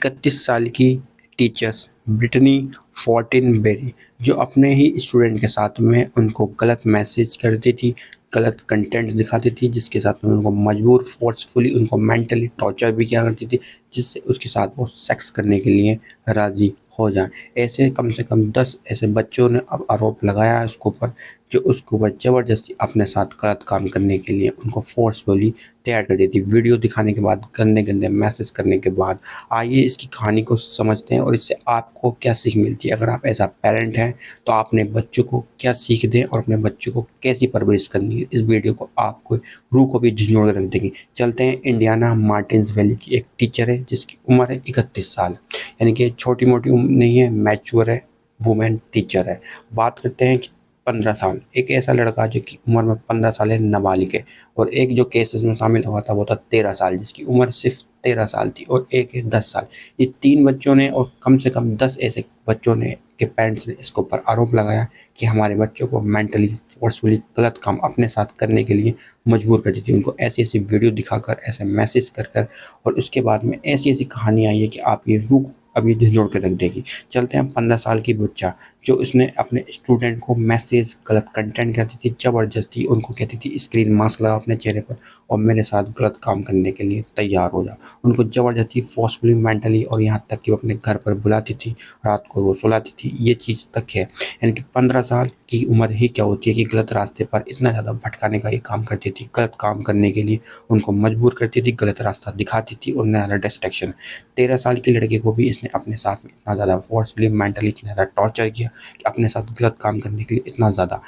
31 साल की teachers Britney फोर्टिनबेरी जो अपने ही स्टूडेंट के साथ में उनको गलत मैसेज करती थी, गलत कंटेंट दिखाती थी, जिसके साथ में उनको मजबूर फोर्सफुली उनको मेंटली टॉर्चर भी किया करती थी, जिससे उसके साथ वो सेक्स करने के लिए राज़ी हो जाएँ। ऐसे कम से कम 10 ऐसे बच्चों ने अब आरोप लगाया है उसके ऊपर, जो उसके ऊपर ज़बरदस्ती अपने साथ गलत काम करने के लिए उनको फोर्सफुली तैयार कर दी थी। वीडियो दिखाने के बाद, गंदे-गंदे मैसेज करने के बाद। आइए इसकी कहानी को समझते हैं और इससे आपको क्या सीख मिलती है। अगर आप ऐसा पेरेंट हैं तो आप अपने बच्चों को क्या सीख दें और अपने बच्चों को कैसी परवरिश करनी है, इस वीडियो को आपको रूह को भी झंझोड़ के रख देगी। चलते हैं। इंडियाना मार्टिन्स वैली की एक टीचर है जिसकी उम्र है 31 साल, यानी कि छोटी-मोटी उम्र नहीं है, मैच्योर है, वुमेन टीचर है। बात करते हैं कि 15 साल, एक ऐसा लड़का जो कि उम्र में 15 साल है, नाबालिग है। और एक जो केस इसमें शामिल हुआ था वो था 13 साल, जिसकी उम्र सिर्फ 13 साल थी, और एक है 10 साल। ये 3 बच्चों ने और कम से कम 10 ऐसे बच्चों ने के पेरेंट्स ने इसके ऊपर आरोप लगाया कि हमारे बच्चों को मेंटली फोर्सफुली गलत काम अपने साथ करने के लिए मजबूर करती थी। उनको ऐसी-ऐसी वीडियो दिखाकर, ऐसे मैसेज कर कर, और उसके बाद में ऐसी-ऐसी कहानी आई है कि आप ये रूह अभी झंझोड़ के रख देगी। चलते हैं। 15 साल की बच्चा जो उसने अपने स्टूडेंट को मैसेज, गलत कंटेंट करती थी, ज़बरदस्ती उनको कहती थी स्क्रीन मास्क लगाओ अपने चेहरे पर और मेरे साथ गलत काम करने के लिए तैयार हो जाओ। उनको ज़बरदस्ती फोर्सफुली मेंटली, और यहाँ तक कि वो अपने घर पर बुलाती थी, रात को वो सुलाती थी, ये चीज़ तक है। यानी कि 15 साल की उम्र ही क्या होती है कि गलत रास्ते पर इतना ज़्यादा भटकाने का ये काम करती थी। गलत काम करने के लिए उनको मजबूर करती थी, गलत रास्ता दिखाती थी और नया डिस्ट्रैक्शन। 13 साल की लड़की को भी इसने अपने साथ में इतना ज़्यादा फोर्सफुली मेंटली इतना ज़्यादा टॉर्चर किया कि अपने साथ गलत काम करने के लिए इतना ज़्यादा।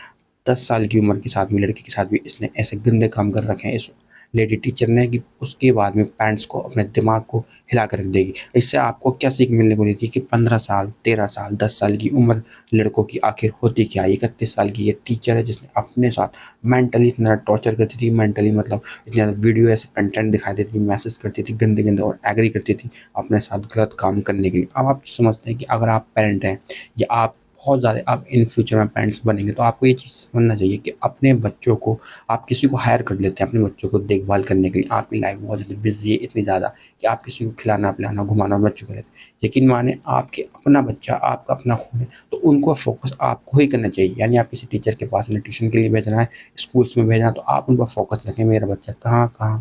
10 साल की उम्र के साथ में लड़की के साथ भी इसने ऐसे गंदे काम कर रखे हैं इस लेडी टीचर ने कि उसके बाद में पेरेंट्स को, अपने दिमाग को हिला कर रख देगी। इससे आपको क्या सीख मिलने को देती है कि 15 साल, 13 साल, 10 साल की उम्र लड़कों की आखिर होती क्या है। 31 साल की ये टीचर है जिसने अपने साथ मेंटली इतना टॉर्चर करती थी, मेंटली मतलब इतनी ज़्यादा वीडियो ऐसे कंटेंट दिखाई देती थी, मैसेज करती थी गंदे-गंदे, और एग्री करती थी अपने साथ गलत काम करने के लिए। अब आप समझते हैं कि अगर आप पेरेंट हैं या आप बहुत ज़्यादा आप इन फ्यूचर में पेरेंट्स बनेंगे, तो आपको ये चीज़ समझना चाहिए कि अपने बच्चों को आप किसी को हायर कर लेते हैं अपने बच्चों को देखभाल करने के लिए। आपकी लाइफ बहुत ज़्यादा बिज़ी है, इतनी ज़्यादा कि आप किसी को खिलाना-पिलाना, घुमाना बच्चों को लेते हैं। यकीन माने आपके अपना बच्चा, आपका अपना खून है, तो उनको फ़ोकस आपको ही करना चाहिए। यानी आप किसी टीचर के पास उन्हें ट्यूशन के लिए भेजना है, स्कूल्स में भेजना है, तो आप उन पर फ़ोकस रखें। मेरा बच्चा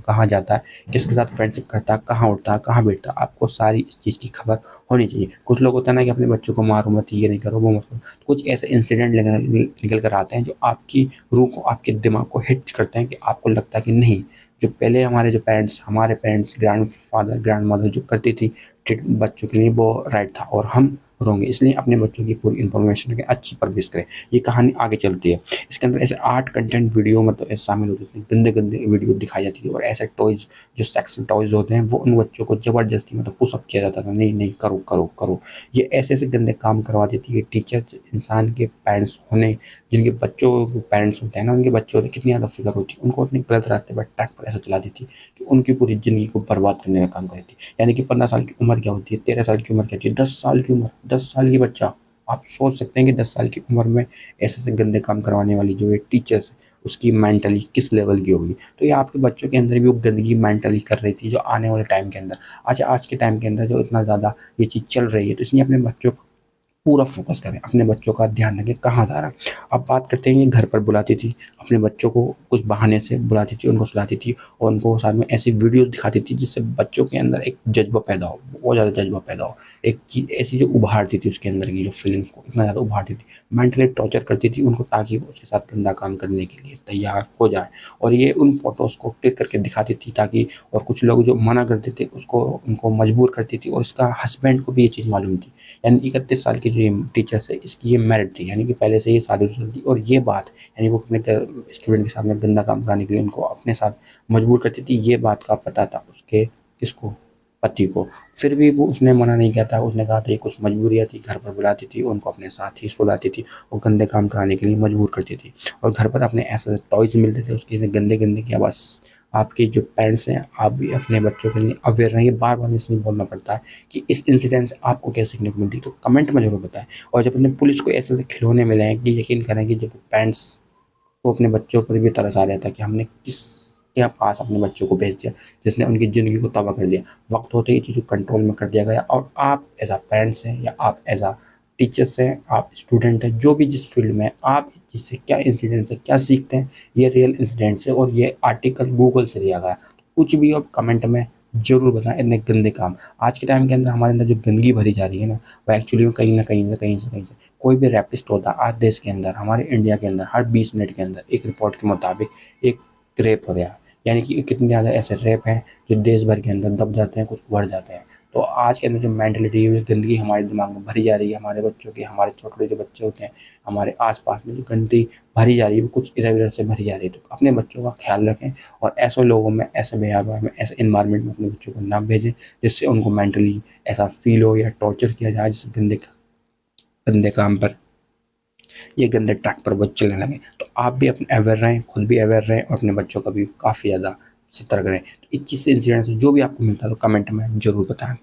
कहाँ जाता है, किसके साथ फ्रेंडशिप करता है, कहाँ उठता है, कहाँ बैठता है, आपको सारी इस चीज़ की खबर होनी चाहिए। कुछ लोग होता है ना कि अपने बच्चों को मारो मत, ये नहीं करो, वो मत करो। कुछ ऐसे इंसिडेंट निकल कर आते हैं जो आपकी रूह को, आपके दिमाग को हिट करते हैं कि आपको लगता है कि नहीं, जो पहले हमारे पेरेंट्स, ग्रैंडफ़ादर, ग्रैंडमदर जो करती थी ट्रीट बच्चों के लिए, वो राइट था और हम रॉन्ग है। इसलिए अपने बच्चों की पूरी इन्फॉर्मेशन रखें, अच्छी परवरिश करें। ये कहानी आगे चलती है। इसके अंदर ऐसे 8 कंटेंट वीडियो मतलब ऐसे शामिल होते थे, गंदे-गंदे वीडियो दिखाई जाती थी, और ऐसे टॉयज़ जो सेक्स टॉयज़ होते हैं वो उन बच्चों को ज़बरदस्ती मतलब पुश अप किया जाता था, नहीं, नहीं, करो, करो, करो। ये ऐसे-ऐसे गंदे काम करवाती थी। ये टीचर्स इंसान के पेरेंट्स होने, जिनके बच्चों के पेरेंट्स होते हैं ना, उनके बच्चों की कितनी ज़्यादा फ़िक्र होती है। उनको अपने गलत रास्ते पर, ट्रैक पर ऐसे चलाती थी कि उनकी पूरी ज़िंदगी को बर्बाद करने का काम करती थी। यानी कि 15 साल की उम्र क्या होती है, 13 साल की उम्र क्या होती है, 10 साल की उम्र, 10 साल की बच्चा। आप सोच सकते हैं कि 10 साल की उम्र में ऐसे-ऐसे गंदे काम करवाने वाली जो ये टीचर्स है, उसकी मेंटली किस लेवल की होगी। तो ये आपके बच्चों के अंदर भी वो गंदगी मेंटली कर रही थी जो आने वाले टाइम के अंदर, अच्छा आज के टाइम के अंदर जो इतना ज़्यादा ये चीज़ चल रही है, तो इसलिए अपने बच्चों पूरा फ़ोकस करें, अपने बच्चों का ध्यान रखें कहाँ जा रहा है। अब बात करते हैं, ये घर पर बुलाती थी, अपने बच्चों को कुछ बहाने से बुलाती थी, उनको सुलाती थी और उनको साथ में ऐसी वीडियोज़ दिखाती थी जिससे बच्चों के अंदर एक जज़्बा पैदा हो, बहुत ज़्यादा जज़्बा पैदा हो। एक चीज़ ऐसी जो उभारती थी उसके अंदर की जो फीलिंग्स को इतना ज़्यादा उभारती थी, मेंटली टॉर्चर करती थी उनको, ताकि वो उसके साथ गंदा काम करने के लिए तैयार हो जाए। और ये उन फ़ोटोज़ को क्लिक करके दिखाती थी ताकि, और कुछ लोग जो मना करते थे उसको, उनको मजबूर करती थी, और इसका हस्बैंड को भी ये चीज़ मालूम थी। यानी 31 साल की जो ये टीचर्स है, इसकी ये मैरिड थी, यानी कि पहले से ये शादीशुदा थी, और ये बात, यानी वो अपने स्टूडेंट के साथ में गंदा काम कराने के लिए उनको अपने साथ मजबूर करती थी, ये बात का पता था उसके किसको, पति को। फिर भी वो उसने मना नहीं किया था, उसने कहा था ये कुछ मजबूरियाँ थी, घर पर बुलाती थी, उनको अपने साथ ही सुलाती थी और गंदे काम कराने के लिए मजबूर करती थी, और घर पर अपने ऐसे टॉयज़ मिलते थे उसके गंदे-गंदे कि बस आपके जो पेरेंट्स हैं, आप भी अपने बच्चों के लिए अवेयर रहिए। बार-बार इसलिए बोलना पड़ता है कि इस इंसिडेंट से आपको क्या सीखने को मिलती है, तो कमेंट में ज़रूर बताएँ। और जब अपने पुलिस को ऐसे-ऐसे खिलौने मिले हैं कि यकीन करें कि जब पेरेंट्स को अपने बच्चों पर भी तरस आ रहा था कि हमने किस के पास अपने बच्चों को भेज दिया, जिसने उनकी ज़िंदगी को तबाह कर दिया। वक्त होते ही चीज़ों को कंट्रोल में कर दिया गया और आप एज अ पेरेंट्स हैं या आप एज अ टीचर्स हैं, आप स्टूडेंट हैं, जो भी जिस फील्ड में हैं, आप इससे क्या इंसिडेंट से क्या सीखते हैं, ये रियल इंसिडेंट से और ये आर्टिकल गूगल से दिया गया है। कुछ भी आप कमेंट में ज़रूर बताएं। इतने गंदे काम आज के टाइम के अंदर हमारे अंदर जो गंदगी भरी जा रही है ना, वो एक्चुअली कहीं ना कहीं से कोई भी रैपिस्ट होता है आज देश के अंदर, हमारे इंडिया के अंदर हर 20 मिनट के अंदर एक रिपोर्ट के मुताबिक एक रेप हो गया। यानी कि कितने ज़्यादा ऐसे रेप हैं जो देश भर के अंदर दब जाते हैं, कुछ बढ़ जाते हैं। तो आज के अंदर जो मेंटलिटी है, गंदगी हमारे दिमाग में भरी जा रही है, हमारे बच्चों की, हमारे छोटे जो बच्चे होते हैं, हमारे आसपास में जो गंदगी भरी जा रही है, वो कुछ इधर-उधर से भरी जा रही है। तो अपने बच्चों का ख्याल रखें और ऐसे लोगों में, ऐसे बिहेवियर में, ऐसे एनवायरनमेंट में अपने बच्चों को ना भेजें, जिससे उनको मेंटली ऐसा फ़ील हो या टॉर्चर किया जाए, जिससे गंदे गंदे काम पर, ये गंदे ट्रैक पर वो चलने लगे। तो आप भी अपने अवेयर रहें, खुद भी अवेयर रहें और अपने बच्चों का भी काफ़ी ज़्यादा सतर्क रहें। तो इस चीज़ से इंसिडेंट से जो भी आपको मिलता है तो कमेंट में ज़रूर बताएँ।